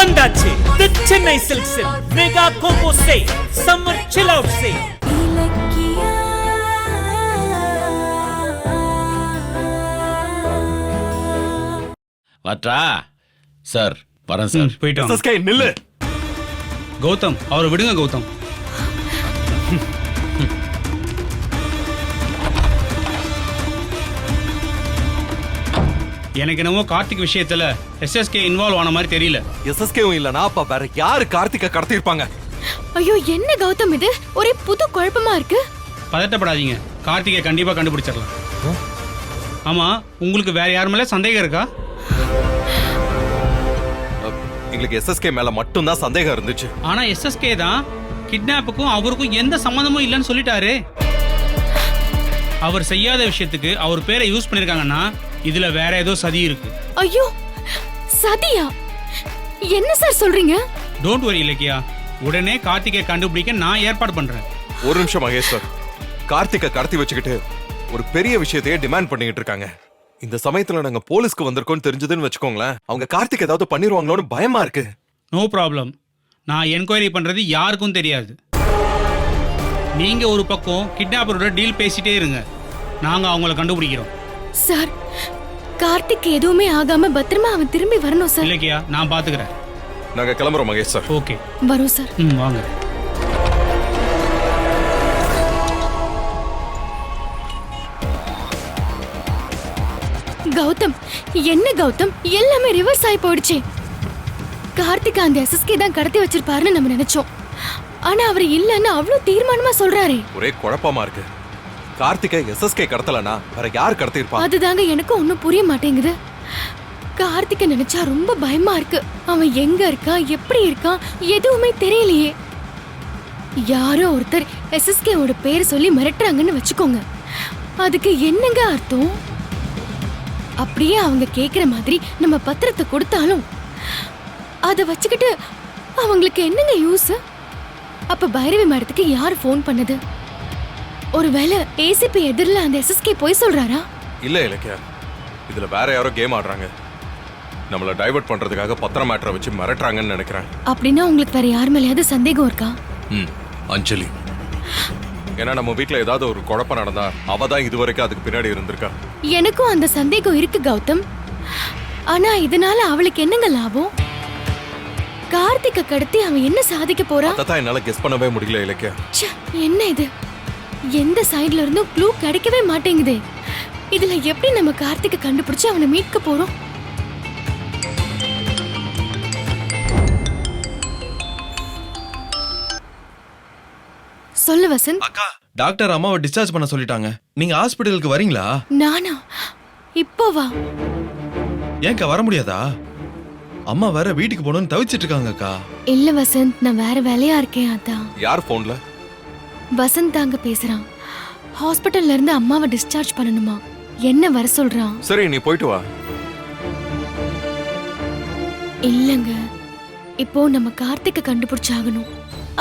வந்தாச்சு the Chennai silks mega combo sale summer chill out sale. வாட்ரா sir, வரேன் sir. போயிட்டோம். எஸ்எஸ்கே நில்லு. கௌதம், அவரை விடுங்க கௌதம். எனக்கு என்னமோ கார்த்திக் விஷயத்துல எஸ்எஸ்கே இன்வால்வ் ஆன மாதிரி தெரியல. எஸ்எஸ்கேவும் இல்லனா அப்ப வேற யாரு கார்த்திகை கடத்திருப்பாங்க? ஐயோ, என்ன கௌதம் இது? ஒரே புது குழப்பமா இருக்கு. பதட்டப்படாதீங்க, கார்த்திகை கண்டிப்பா கண்டுபிடிச்சிடலாம். ஆமா, உங்களுக்கு வேற யார் மேல சந்தேகம் இருக்கா? எங்களுக்கு எஸ்எஸ்கே மேல மட்டும் தான் சந்தேகம் இருந்துச்சு. ஆனா எஸ்எஸ்கே தான் கிட்னாப்புக்கும் அவருக்கும் எந்த சம்பந்தமும் இல்லைன்னு சொல்லிட்டாரு. அவர் செய்யாத விஷயத்துக்கு அவர் பேரை யூஸ் பண்ணிருக்காங்கன்னா இதுல வேற ஏதோ சதி இருக்கு. ஐயோ, சதியா? என்ன சார் சொல்றீங்க? டோன்ட் வரி இலக்கியா, உடனே கார்த்திகை கண்டுபிடிக்க நான் ஏற்பாடு பண்றேன். ஒரு நிமிஷம் மகேஷ் சார், கார்த்திகை கடத்தி வச்சுக்கிட்டு ஒரு பெரிய விஷயத்தையே டிமாண்ட் பண்ணிட்டு இருக்காங்க. இந்த சமயத்துல நாங்க போலீஸ்க்கு வந்திருக்கோம் தெரிஞ்சதுன்னு வச்சுக்கோங்களேன், அவங்க கார்த்திக் ஏதாவது பண்ணிருவாங்களோன்னு பயமா இருக்கு. நோ ப்ராப்ளம், நான் என்கொயரி பண்றது யாருக்கும் தெரியாது. நீங்க ஒரு பக்கம் கிட்னாப்பரோட டீல் பேசிட்டே இருங்க, நாங்க அவங்கள கண்டுபிடிக்கிறோம். சார், கார்த்திக் எதுவுமே ஆகாம பத்திரமா அவன் திரும்பி வரணும் சார். இலக்கியா, நான் பாத்துக்கிறேன். நாங்க கிளம்புறோம் மகேஷ் சார். ஓகே, வரோம் சார். வாங்க. கௌதம், என்ன கௌதம், எல்லாமே ரிவர்ஸ் ஆகி போயிடுச்சு. கார்த்திக் அந்த எஸ்எஸ்கே தான் கடத்தி வச்சிருப்பாருன்னு நம்ம நினைச்சோம். ஆனா அவர் இல்லன்னு அவ்வளவு தீர்மானமா சொல்றாரு. ஒரே குழப்பமா இருக்கு. கார்த்திகை எஸ்எஸ்கே கடத்தலனா வேற யார் கடத்திருப்பா? அதுதாங்க எனக்கு ஒன்னும் புரிய மாட்டேங்குது. கார்த்திகை நினைச்சா ரொம்ப பயமா இருக்கு. அவன் எங்க இருக்கான், எப்படி இருக்கான், எதுவுமே தெரியலையே. யாரோ ஒருத்தர் எஸ்எஸ்கே ஓட பேர் சொல்லி மிரட்டுறாங்கன்னு வச்சுக்கோங்க. அதுக்கு என்னங்க அர்த்தம்? அப்படியே அவங்க கேக்குற மாதிரி நம்ம பத்திரத்தை கொடுத்தாலும் அதை வச்சுக்கிட்டு அவங்களுக்கு என்னங்க யூஸ்? அப்ப பைரவி மேடத்துக்கு யார் போன் பண்ணது? ஒருவேளை ஏசிபி எதிரில அந்த எஸ்எஸ்கே போய் சொல்றாரா? இல்ல இலக்கியா, இதுல வேற யாரோ கேம் ஆடுறாங்க. நம்மள டைவர்ட் பண்றதுக்காக பத்திரம் மேட்டரை வச்சு மிரட்டுறாங்கன்னு நினைக்கிறேன். அப்படின்னா உங்களுக்கு வேற யார் மேலயாவது சந்தேகம் இருக்கா? அஞ்சலி. ஏன்னா நம்ம வீட்ல ஏதாவது ஒரு குழப்பம் நடந்தா அவ தான் இதுவரைக்கும் அதுக்கு பின்னாடி இருந்திருக்கா. எனக்கும் அந்த சந்தேகம் இருக்கு கௌதம். ஆனா இதனால அவளுக்கு என்னங்க லாபம்? கார்த்திகை கடத்தி அவன் என்ன சாதிக்க போறா? அதான் என்னால கெஸ் பண்ணவே முடியல இலக்கியா. என்ன இது? எந்த சைடுல இருந்தும் க்ளூ கிடைக்கவே மாட்டேங்குதே. இதுல எப்படி நம்ம கார்த்திகை கண்டுபிடிச்சு அவனை மீட்க போறோம்? சொல்லு வசந்த். அக்கா, டாக்டர் அம்மாவை டிஸ்சார்ஜ் பண்ண சொல்லிட்டாங்க. நீங்க ஹாஸ்பிடலுக்கு வரீங்களா? நானா? இப்போ வா. ஏன்க்கா வர முடியாதா? அம்மா வேற வீட்டுக்கு போகணும்னு தவிச்சிட்டு இருக்காங்க அக்கா. இல்ல வசந்த், நான் வேற வேலையா இருக்கேன். அதான். யார் போன்ல? வசந்த் தாங்க பேசுறான். ஹாஸ்பிடல்ல இருந்து அம்மாவை டிஸ்சார்ஜ் பண்ணணுமா, என்ன வர சொல்றான். சரி, நீ போயிட்டு வா. இல்லங்க, இப்போ நம்ம கார்த்திகை கண்டுபிடிச்சாகணும்.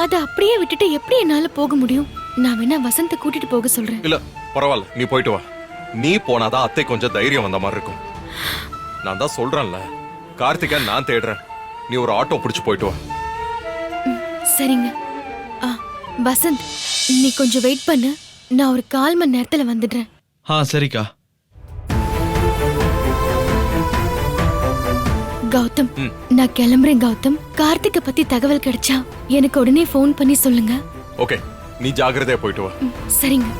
அதை அப்படியே விட்டுட்டு எப்படி என்னால போக முடியும்? நான் வேணா வசந்த கூட்டிட்டு போக சொல்றேன். இல்ல பரவாயில்ல, நீ போயிட்டு வா. நீ போனாதான் அத்தை கொஞ்சம் தைரியம் வந்த மாதிரி இருக்கும். நான் தான் சொல்றேன்ல, கார்த்திகை நான் தேடுறேன். நீ ஒரு ஆட்டோ பிடிச்சு போயிட்டு வா. சரிங்க. வசந்த், நீ கொஞ்சம் வெயிட் பண்ணு. நான் ஒரு 1/4 மணி நேரத்துல வந்துடுறேன். சரிக்கா. கௌதம், நான் கிளம்புறேன். கௌதம், கார்த்திகை பத்தி தகவல் கிடைச்சா எனக்கு உடனே போன் பண்ணி சொல்லுங்க. ஓகே, நீ ஜாக்கிரதையா போயிட்டு வா. சரிங்க.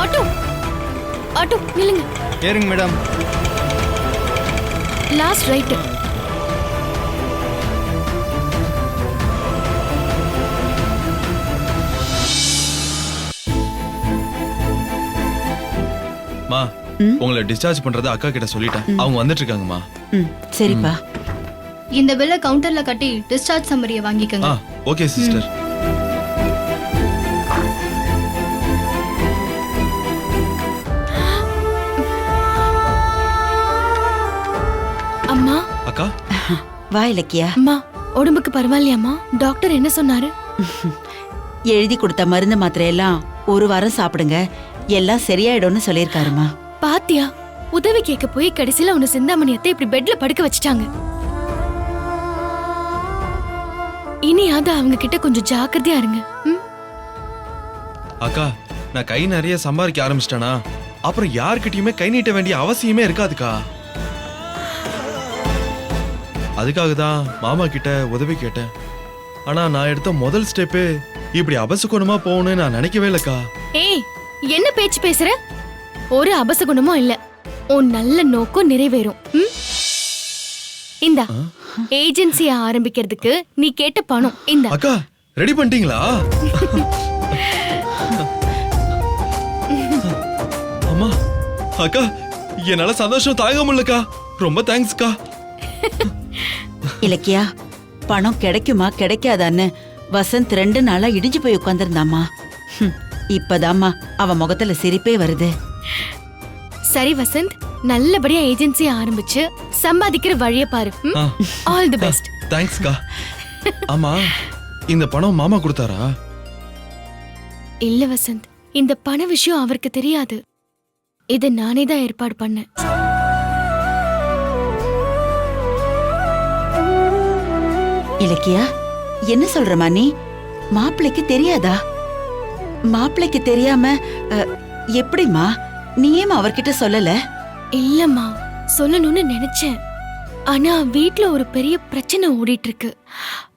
ஆட்டோ ஆட்டோ நில்லுங்க. ஏறுங்க மேடம். Last right. மா, உங்களை டிஸ்சார்ஜ் பண்றத அக்கா கிட்ட சொல்லிட்டேன். அவங்க வந்துட்டு இருக்காங்கம்மா. சரிப்பா. இந்த பில்ல கவுண்டர்ல கட்டி டிஸ்சார்ஜ் சம்மரியை வாங்கிக்கங்க. Okay sister. அம்மா. அக்கா. வா இலக்கியா. அம்மா, உடம்புக்கு பரவாயில்லையாம்மா? டாக்டர் என்ன சொன்னாரு? எழுதி கொடுத்த மருந்து மாத்திரையெல்லாம் 1 வாரம் சாப்பிடுங்க, எல்லாம் சரியாயிடும்னு சொல்லியிருக்காருமா. பாத்தியா, உதவி கேட்க போய் கடைசியில உன்னை சிந்தாமணியத்தை இப்படி பெட்ல படுக்க வச்சுட்டாங்க. இனியாவது அவங்க கிட்ட கொஞ்சம் ஜாக்கிரதையா இருங்க. ம்? அக்கா, நான் கை நிறைய சம்பாதிக்க ஆரம்பிச்சிட்டேனா அப்புறம் யார்கிட்டயுமே கை நீட்ட வேண்டிய அவசியமே இருக்காதுக்கா. அதுக்காக தான் மாமா கிட்ட உதவி கேட்டேன். ஆனா நான் எடுத்த முதல் ஸ்டெப்பு இப்படி அபசகுணமா போகணும்னு நான் நினைக்கவே இல்லக்கா. ஏய், என்ன பேச்சு பேசுற? ஒரு அபசகுணமும் இல்ல. உன் நல்ல நோக்கம் நிறைவேறும். ம்? இந்தா ஏஜென்சியை ஆரம்பிக்கிறதுக்கு நீ கேட்ட பணம். இந்தா. அக்கா, ரெடி பண்ணிட்டீங்களா? அம்மா, அக்கா, என்னால சந்தோஷம் தாங்க முடியலக்கா. ரொம்ப தேங்க்ஸ்க்கா. இலக்கியா, பணம் கிடைக்குமா கிடைக்காதான்னு வசந்த் 2 நாளா இடிஞ்சு போய் உட்கார்ந்திருந்தாமா. இப்பதாம்மா அவன் முகத்துல சிரிப்பே வருது. சரி வசந்த், நல்லபடியா ஏஜென்சியை ஆரம்பிச்சு சம்பாதிக்கிற வழிய பாரு. All the best. தேங்க்ஸ்க்கா. ஆமா, இந்த பணம் மாமா கொடுத்தாரா? இல்ல வசந்த், இந்த பண விஷயம் அவருக்கு தெரியாது. இத நானே தான் ஏற்பாடு பண்ணேன். இலக்கியா, என்ன சொல்றமா நீ? மாப்பிள்ளைக்கு தெரியாதா? மாப்பிள்ளைக்கு தெரியாம எப்படிமா? நீ ஏமா அவர்கிட்ட சொல்லல? இல்லம்மா, சொல்லணும்னு நினைச்சேன். ஆனா வீட்ல ஒரு பெரிய பிரச்சனை ஓடிட்டு இருக்கு.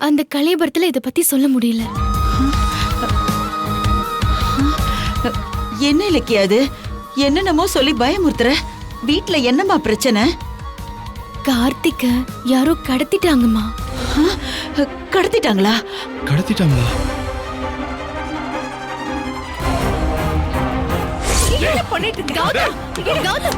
அந்த கலையபுரத்துல இத பத்தி சொல்ல முடியல. என்ன இலக்கியா அது? என்னென்னமோ சொல்லி பயமுறுத்துற. வீட்ல என்னம்மா பிரச்சனை? கார்த்திக்க யாரோ கடத்திட்டாங்கம்மா. கடத்திட்டாங்களா? கடத்திட்டாங்களா? என்ன பண்ணிட்டு இருக்க? கௌதம், இங்க கௌதம்.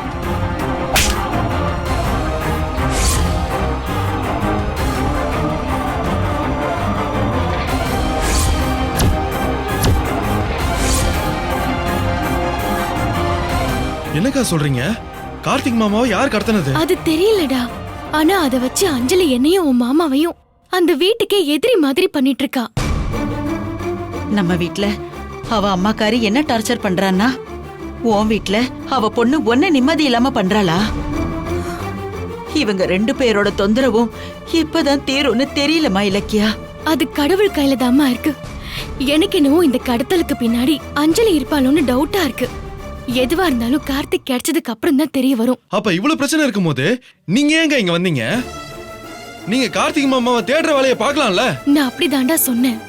என்னக்கா சொல்றீங்க? கார்த்திக் மாமாவை யார் கடத்தினது? அது தெரியலடா. ஆனா அத வச்சு அஞ்சலி என்னையும் உன் மாமாவையும் அந்த வீட்டுக்கே எதிரி மாதிரி பண்ணிட்டு இருக்கா. நம்ம வீட்ல அவ அம்மாக்காரி என்ன டார்ச்சர் பண்றான்னா, உன் வீட்ல அவ பொண்ணு ஒன்ன நிம்மதி இல்லாம பண்றாளா? இவங்க 2 பேரோட தொந்தரவும் இப்பதான் தீரும்னு தெரியலமா இலக்கியா. அது கடவுள் கையில தாமா இருக்கு. எனக்கு என்னவோ இந்த கடத்தலுக்கு பின்னாடி அஞ்சலி இருப்பாளோன்னு டவுட்டா இருக்கு. எதுவா இருந்தாலும் கார்த்திக் கிடைச்சதுக்கு அப்புறம் தான் தெரிய வரும். அப்ப இவ்வளவு பிரச்சனை இருக்கும்போது நீங்க ஏங்க இங்க வந்தீங்க? நீங்க கார்த்திக் மாமாவை தேடுற வேலையை பார்க்கலாம்ல? நான் அப்படிதான்டா சொன்னேன்.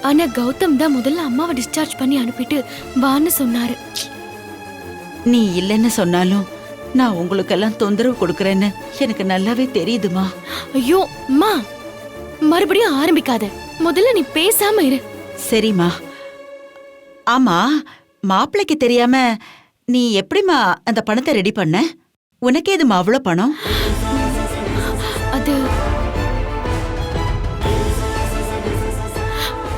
ஆனா கௌதம் தான் முதல்ல அம்மாவை டிஸ்சார்ஜ் பண்ணி அனுப்பிட்டு வான்னு சொன்னாரு. நீ இல்லைன்னு சொன்னாலும் நான் உங்களுக்கெல்லாம் தொந்தரவு கொடுக்கறேன்னு எனக்கு நல்லாவே தெரியுதுமா. ஐயோ அம்மா, மறுபடியும் ஆரம்பிக்காத. முதல்ல நீ பேசாம இரு. சரிம்மா. ஆமா, மாப்பிள்ளைக்கு தெரியாம நீ எப்படிமா அந்த பணத்தை ரெடி பண்ண? உனக்கு ஏதுமா அவ்வளோ பணம்?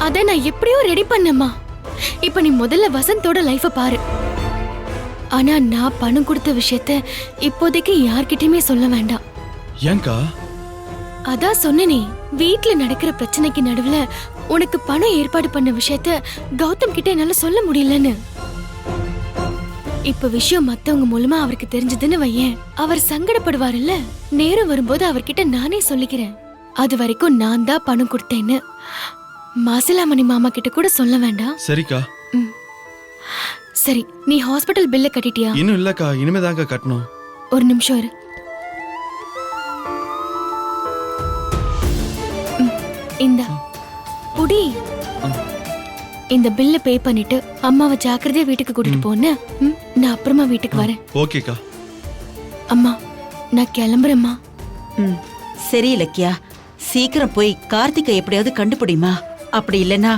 அத நான் எப்படியோ ரெடி பண்ணேம்மா. இப்ப நீ முதல்ல வசந்தோட லைஃப பாரு. ஆனா நான் பணம் கொடுத்த விஷயத்த இப்போதைக்கு யார்கிட்டயுமே சொல்ல வேண்டாம். ஏங்கா? அதான் சொன்னனே, வீட்ல நடக்கிற பிரச்சனைக்கு நடுவுல உனக்கு பணம் ஏற்பாடு பண்ண விஷயத்த கௌதம் கிட்ட என்னால சொல்ல முடியலன்னு. இப்ப விஷயம் மத்தவங்க மூலமா அவருக்கு தெரிஞ்சதுன்னு வையேன், அவர் சங்கடப்படுவாருல்ல. நேரம் வரும்போது அவர்கிட்ட நானே சொல்லிக்கிறேன். அது வரைக்கும் நான் தான் பணம் கொடுத்தேன்னு மாசிலாமணி மாமா கிட்ட கூட சொல்ல வேண்டாம். சரிக்கா. சரி, நீ ஹாஸ்பிடல் பில்ல கட்டிட்டியா? இன்னும் இல்லக்கா, இனிமேதாங்க கட்டணும். ஒரு நிமிஷம் இரு. இந்தா புடி. இந்த பில்ல பே பண்ணிட்டு அம்மாவை ஜாக்கிரதையா வீட்டுக்கு கூட்டிட்டு போன. நான் அப்புறமா வீட்டுக்கு வரேன். ஓகேக்கா. அம்மா, நான் கிளம்புறேம்மா. சரி இலக்கியா, சீக்கிரம் போய் கார்த்திகை எப்படியாவது கண்டுபிடிமா. அப்படி இல்லனா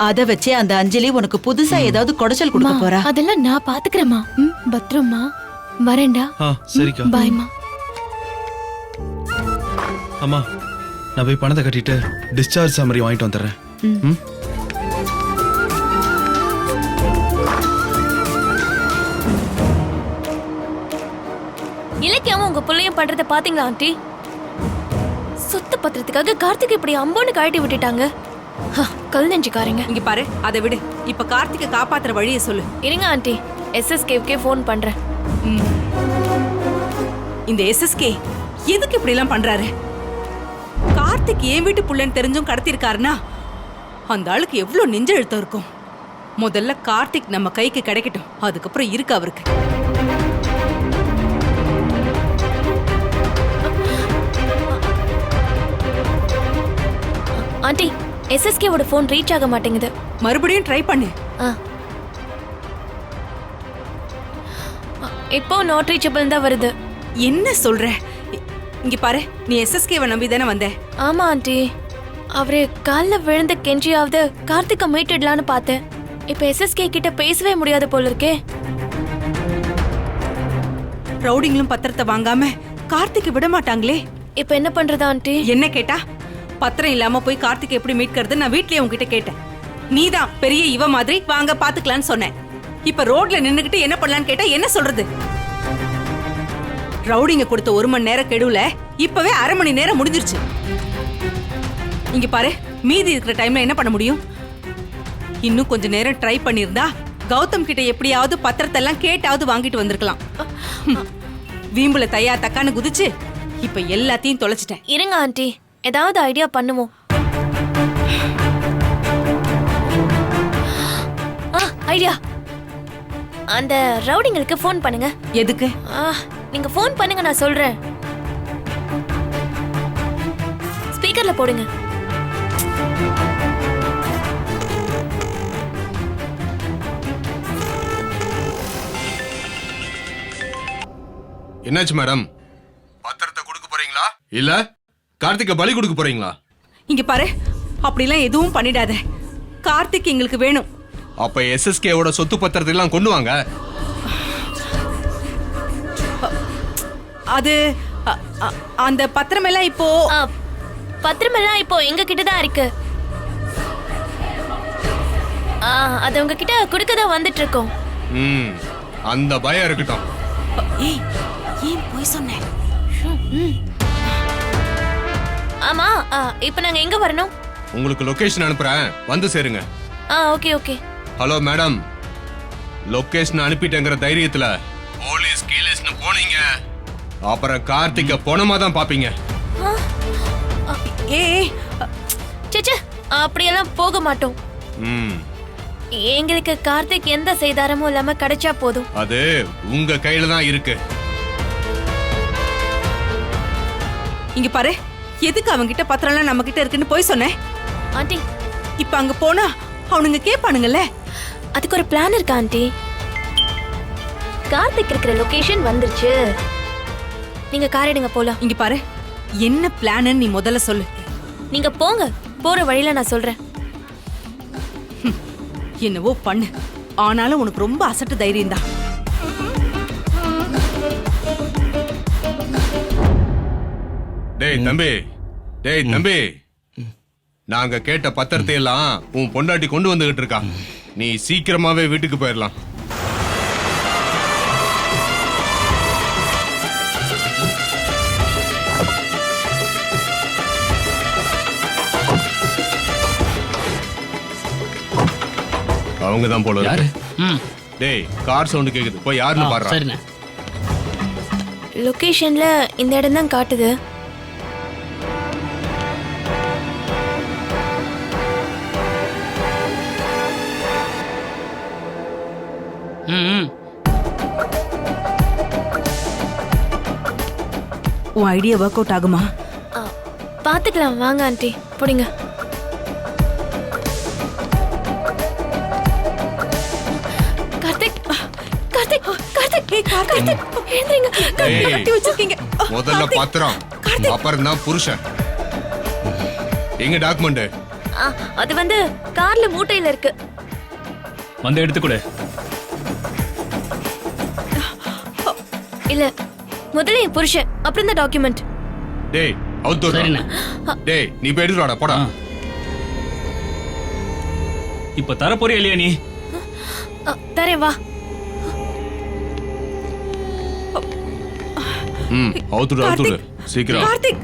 அத வச்சே அந்த அஞ்சலி உனக்கு புதுசா ஏதாவது குடைச்சல் கொடுக்க போறா. அதெல்லாம் நான் பாத்துக்கிறேம்மா. பத்ரம்மா. வரேன்டா. சரிக்கா. பாய்மா. அம்மா, நான் போய் பணத்தை கட்டிட்டு டிஸ்சார்ஜ் சம்மரி வாங்கிட்டு வந்துடுறேன். இலக்கியாவும் உங்க பிள்ளையும் பண்றத பாத்தீங்களா ஆண்டி? சொத்து பத்திரத்துக்காக கார்த்திக் இப்படி அம்போன்னு கழட்டி விட்டுட்டாங்க. கல் நெஞ்சுக்காரங்க. இங்க பாரு, அதை விடு. இப்ப கார்த்திகை காப்பாத்துற வழியை சொல்லு. இருங்க ஆண்டி, SSKவுக்கே ஃபோன் பண்றேன். இந்த SSK எதுக்கு இப்படி எல்லாம் பண்றாரு? கார்த்திக் என் வீட்டு புள்ளன்னு தெரிஞ்சும் கடத்திருக்காருன்னா அந்த ஆளுக்கு எவ்வளவு நெஞ்செழுத்தம் இருக்கும். முதல்ல கார்த்திக் நம்ம கைக்கு கிடைக்கட்டும், அதுக்கப்புறம் இருக்கு அவருக்கு. ஆண்டி, SSKவோட ஃபோன் ரீச் ஆக மாட்டேங்குது. மறுபடியும் ட்ரை பண்ணு. இப்போ நாட் ரீச்சபிள் தான் வருது. என்ன சொல்ற? இங்க பாரு, நீ SSKவை நம்பி தானே வந்த? ஆமா ஆண்டி, அவரு காலில் விழுந்து கெஞ்சியாவது கார்த்திகை மீட்டுடலான்னு பார்த்தேன். இப்ப SSK கிட்ட பேசவே முடியாது போல இருக்கே. ரவுடிங்களும் பத்திரத்தை வாங்காம கார்த்திகை விட மாட்டாங்களே. இப்ப என்ன பண்றது ஆண்டி? என்ன கேட்டா? பத்திரம் இல்லாம போய் கார்த்திகை எப்படி மீட்கிறது நான் வீட்லயே உங்ககிட்ட கேட்டேன். நீதான் பெரிய இவ மாதிரி வாங்க பாத்துக்கலான்னு சொன்னேன். இப்ப ரோட்ல நின்னுகிட்டு என்ன பண்ணலான்னு கேட்டா என்ன சொல்றது? ரவுடிங்க கொடுத்த 1 மணி நேரம் கெடுவுல இப்பவே அரை மணி நேரம் முடிஞ்சிருச்சு. இங்க பாரு, மீதி இருக்கிற டைம்ல என்ன பண்ண முடியும்? இன்னும் கொஞ்ச நேரம் ட்ரை பண்ணிருந்தா கௌதம் கிட்ட எப்படியாவது பத்திரத்தை எல்லாம் கேட்டாவது வாங்கிட்டு வந்திருக்கலாம். வீம்புல தையா தக்கான்னு குதிச்சு இப்ப எல்லாத்தையும் தொலைச்சிட்டேன். இருங்க ஆண்டி, ஏதாவது ஐடியா பண்ணுவோம். ஐடியா, அந்த ரவுடிங்களுக்கு ஃபோன் பண்ணுங்க. எதுக்கு? நீங்க ஃபோன் பண்ணுங்க, நான் சொல்றேன். ஸ்பீக்கர்ல போடுங்க. என்னாச்சு மேடம்? பத்திரத்தை கொடுக்க போறீங்களா இல்ல கார்த்திகை பலி கொடுக்க போறீங்களா? இங்க பாரு, அப்படிலாம் எதுவும் பண்ணிடாத. கார்த்திக் எங்களுக்கு வேணும். அப்ப SSKவோட சொத்து பத்திரத்தை எல்லாம் கொண்டு வாங்க. அது அந்த பத்திரமெல்லாம் இப்போ பத்திரமெல்லாம் இப்போ எங்க கிட்ட தான் இருக்கு. அது உங்ககிட்ட கொடுக்கதான் வந்துட்டு இருக்கோம். அந்த பயம் இருக்கட்டும். ஏன் போய் சொன்னேன்? ஆமா, இப்போ நாங்க எங்க வரணும்? உங்களுக்கு லொகேஷன் அனுப்புறேன், வந்து சேருங்க. Okay okay. Hello madam, location அனுப்பிட்டேங்கிற தைரியத்துல போலீஸ் கீழேஸ்னு போனீங்க, அப்புறம் கார்த்திகை பொணமா தான் பாப்பீங்க. சேச்சே, அப்படியெல்லாம் போக மாட்டோம். எங்களுக்கு கார்த்திக் எந்த செய்தாரமும் இல்லாம கிடைச்சா போதும். அது உங்க கையில தான் இருக்கு. இங்க பாரு, எதுக்கு அவங்க கிட்ட பத்திரம்லாம் நம்ம கிட்ட இருக்குன்னு போய் சொன்னேன்? ஆண்டி, இப்ப அங்க போனா அவனுங்க கேட்பானுங்கல்ல. அதுக்கு ஒரு பிளான் இருக்கு ஆண்டி. கார்த்திக் இருக்கிற லொகேஷன் வந்துருச்சு, நீங்க கார் எடுங்க போலாம். இங்க பாரு, என்ன பிளான் நீ முதல்ல சொல்லு. நீங்க போங்க, போற வழியில நான் சொல்றேன். என்னவோ பண்ணு, ஆனாலும் உனக்கு ரொம்ப அசட்டு தைரியம் தான். டேய் தம்பி, டேய் தம்பி, நாங்க கேட்ட பத்திரத்தை எல்லாம் உன் பொண்டாட்டி கொண்டு வந்துகிட்டு இருக்கா. நீ சீக்கிரமாவே வீட்டுக்கு போயிடலாம். அவங்க தான் போல இருக்கு. டேய், கார் சவுண்ட் கேக்குது, போய் யாருன்னு பாருடா. சரிண்ணே. லொகேஷன்ல இந்த இடம் தான் காட்டுது. உன் ஐடியா ஒர்க் அவுட் ஆகுமா? பாத்துக்கலாம், வாங்க ஆண்டி, போடுங்க. கார்த்திக், கார்த்திக், கார்த்திக், கார்த்திக், எழுந்திருங்க. கட்டி வச்சிருக்கீங்க. முதல்ல பத்திரம், அப்புறம் தான் புருஷன். எங்க டாக்குமெண்ட்? அது வந்து கார்ல மூட்டையில இருக்கு. வந்து எடுத்துக்கொடு. இல்ல, முதல்ல என் புருஷன், அப்புறம் தான் டாக்குமெண்ட். டேய், அவுத்து சரிண்ணே. டேய், நீ போய் எடுத்துட்டு வாடா, போடா. இப்ப தர போறியா இல்லையா நீ? தரேன், வா. அவுத்துடு, அவுத்துடு, சீக்கிரம். கார்த்திக்,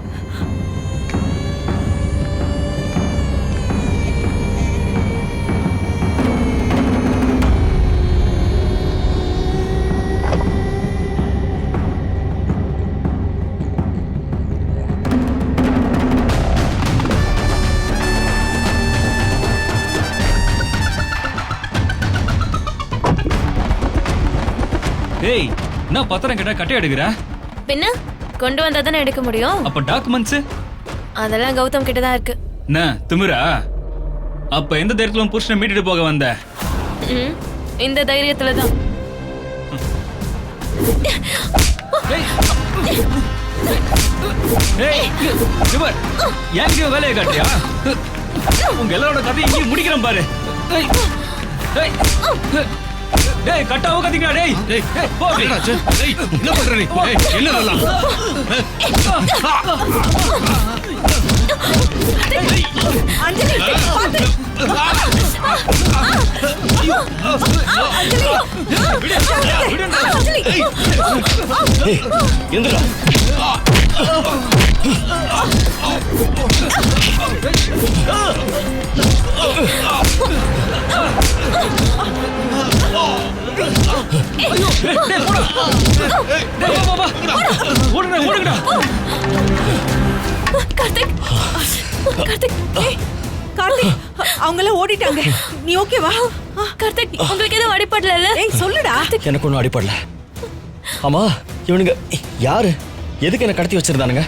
ஏய் நான் பத்திரம் கேட்டா கட்டை எடுக்கிற? பின்ன கொண்டு வந்தா தானே எடுக்க முடியும். அப்ப டாக்குமெண்ட்ஸ் அதெல்லாம் கௌதம் கிட்ட தான் இருக்கு. என்ன திமிரா? அப்ப எந்த தைரியத்துல உன் புருஷனை மீட்டிட்டு போக வந்த? இந்த தைரியத்துல தான். ஏன் வேலையை காட்டியா? உங்க எல்லாரோட கதையை இங்கே முடிக்கிறேன் பாரு. டேய் கட்டாவோ கத்திக்கடா டேய். டேய் போ டேய் என்ன பண்ற நீ? டேய் என்ன நல்லா? அஞ்சலி பாத்து. அஞ்சலி ஏய் எந்திரா. கார்த்திக் கார்த்திக் கார்த்திக் அவங்கள ஓடிட்டாங்க. நீ ஓகேவா? கார்த்திக் உங்களுக்கு எதுவும் அடிபடல? ஏய் சொல்லுடா. எனக்கு ஒன்றும் அடிப்படல. ஆமா இவனுங்க யாரு? எதுக்கு என்ன கடத்தி வச்சிருந்தானுங்க?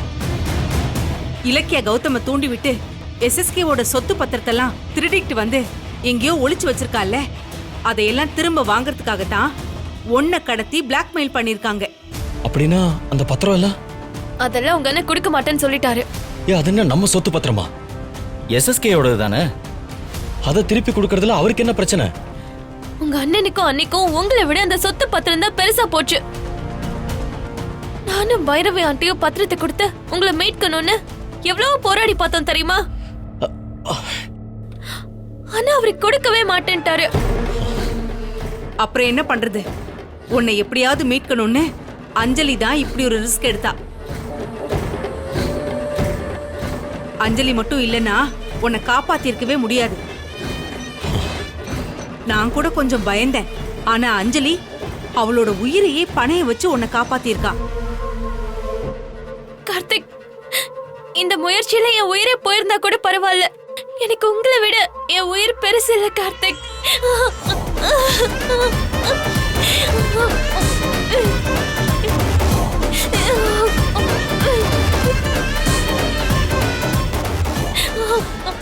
இலக்கிய கௌதம தூண்டி விட்டு எஸ்எஸ்கேவோட சொத்து பத்திரத்தெல்லாம் திருடிட்டு வந்து எங்கேயோ ஒளிச்சு வச்சிருக்கால, அதையெல்லாம் திரும்ப வாங்கறதுக்காக தான் ஒன்ன கடத்தி பிளாக்மெயில் பண்ணிருக்காங்க. அப்படின்னா அந்த பத்திரம் எல்லாம் அதெல்லாம் உங்க அண்ணன் கொடுக்க மாட்டேன்னு சொல்லிட்டாரு. அது என்ன நம்ம சொத்து பத்திரமா? எஸ்எஸ்கேயோடது தானே. அதை திருப்பி கொடுக்கறதுல அவருக்கு என்ன பிரச்சனை? உங்க அண்ணனுக்கும் அன்னைக்கும் உங்களை விட அந்த சொத்து பத்திரம் தான் பெருசா போச்சு. நானும் பைரவி ஆண்டியும் பத்திரத்தை கொடுத்து உங்களை மீட்கணும்னு எவ்வளவு போராடி பார்த்தோம் தெரியுமா? ஆனா அவரு கொடுக்கவே மாட்டேன்ட்டாரு. அப்புறம் என்ன பண்றது? உன்னை எப்படியாவது மீட்கணும்னு அஞ்சலி தான் இப்படி ஒரு ரிஸ்க் எடுத்தா. அஞ்சலி மட்டும் இல்லனா உன்னை காப்பாத்திருக்கவே முடியாது. நான் கூட கொஞ்சம் பயந்தேன். ஆனா அஞ்சலி அவளோட உயிரையே பணைய வச்சு உன்னை காப்பாத்திருக்கா. கார்த்திக், இந்த முயற்சியில என் உயிரே போயிருந்தா கூட பரவாயில்ல. எனக்கு உங்களை விட என் உயிர் பெருசு இல்ல கார்த்திக்.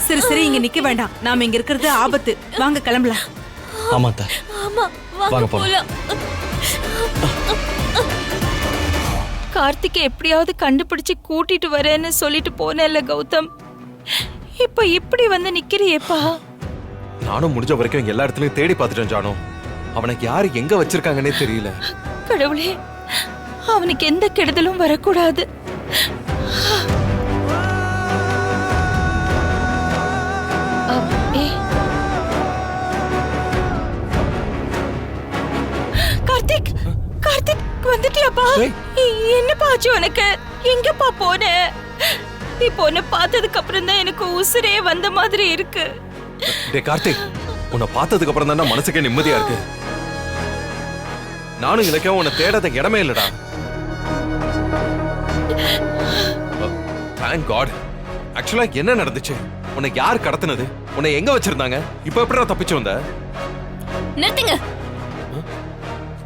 சரி சரி இங்க நிக்க வேண்டாம். நாம இங்க இருக்கிறது ஆபத்து. வாங்க கிளம்பலாம். ஆமா வாங்க போலாம். கார்த்திகை எப்படியாவது கண்டுபிடிச்சு கூட்டிட்டு வரேன்னு சொல்லிட்டு போனேன்ல கௌதம். இப்ப இப்படி வந்து நிக்கிறியேப்பா. நானும் முடிஞ்ச வரைக்கும் இங்க எல்லா இடத்துலயும் தேடி பார்த்துட்டேன் ஜானு. அவனுக்கு யாரு எங்க வச்சிருக்காங்கன்னே தெரியல. கடவுளே, அவனுக்கு எந்த கெடுதலும் வரக்கூடாது. கார்த்திக், கார்த்திக் வந்துட்டியாப்பா? என்னப்பா ஆச்சு உனக்கு? எங்கப்பா போன? நீ பொண்ணு பார்த்ததுக்கு அப்புறம் தான் எனக்கு உசுரே வந்த மாதிரி இருக்கு. டேய் கார்த்திக், உன்னை பார்த்ததுக்கு அப்புறம் தான் மனசுக்கே நிம்மதியா இருக்கு. நானும் இலக்கியம் உன்னை தேடாத இடமே இல்லடா. Thank God. ஆக்சுவலா என்ன நடந்துச்சு? உன்னை யார் கடத்தினது? உன்னை எங்க வச்சிருந்தாங்க? இப்ப எப்படிடா தப்பிச்சு வந்த? நிறுத்துங்க.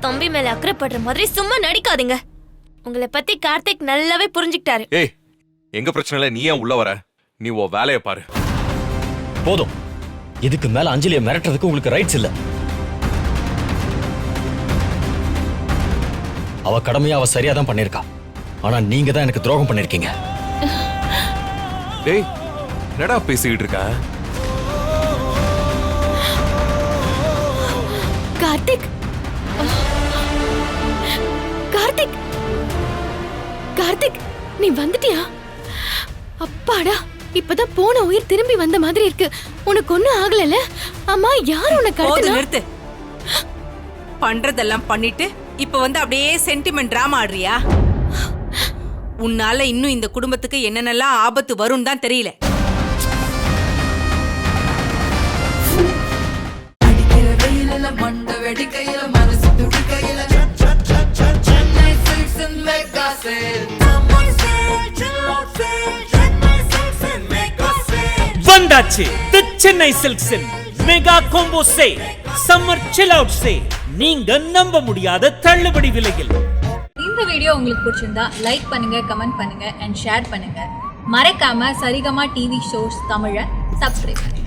தம்பி மேல அக்கறைப்படுற மாதிரி சும்மா நடிக்காதீங்க. உங்களை பத்தி கார்த்திக் நல்லாவே புரிஞ்சுக்கிட்டாரு. ஏய், எங்க பிரச்சனைல நீ ஏன் உள்ள வர? நீ உன் வேலையை பாரு. போதும். இதுக்கு மேல அஞ்சலியை மிரட்டுறதுக்கு உங்களுக்கு ரைட்ஸ் இல்ல. அவ கடமையை அவ சரியா தான் பண்ணிருக்கா. ஆனா நீங்க தான் எனக்கு துரோகம் பண்ணிருக்கீங்க. டேய், என்னடா பேசிக்கிட்டு இருக்க? கார்த்திக், கார்த்திக், கார்த்திக், நீ வந்துட்டியா? அப்பாடா, இப்பதான் போன உயிர் திரும்பி வந்த மாதிரி இருக்கு. உனக்கு ஒண்ணும் ஆகலல? அம்மா, யார் உன்னை கடத்தினா? நிறுத்து. பண்றதெல்லாம் பண்ணிட்டு இப்ப வந்து அப்படியே சென்டிமெண்ட் டிராமா ஆடுறியா? உன்னால இன்னும் இந்த குடும்பத்துக்கு என்னென்னலாம் ஆபத்து வரும் தான் தெரியல. வந்தாச்சு the Chennai சில்க்ஸின் mega combo say summer chill out சே நீங்க நம்ப முடியாத தள்ளுபடி விலையில். இந்த வீடியோ உங்களுக்கு பிடிச்சிருந்தா லைக் பண்ணுங்க, கமெண்ட் பண்ணுங்க அண்ட் ஷேர் பண்ணுங்க. மறக்காம சரிகமா டிவி ஷோஸ் தமிழை சப்ஸ்கிரைப் பண்ணுங்க.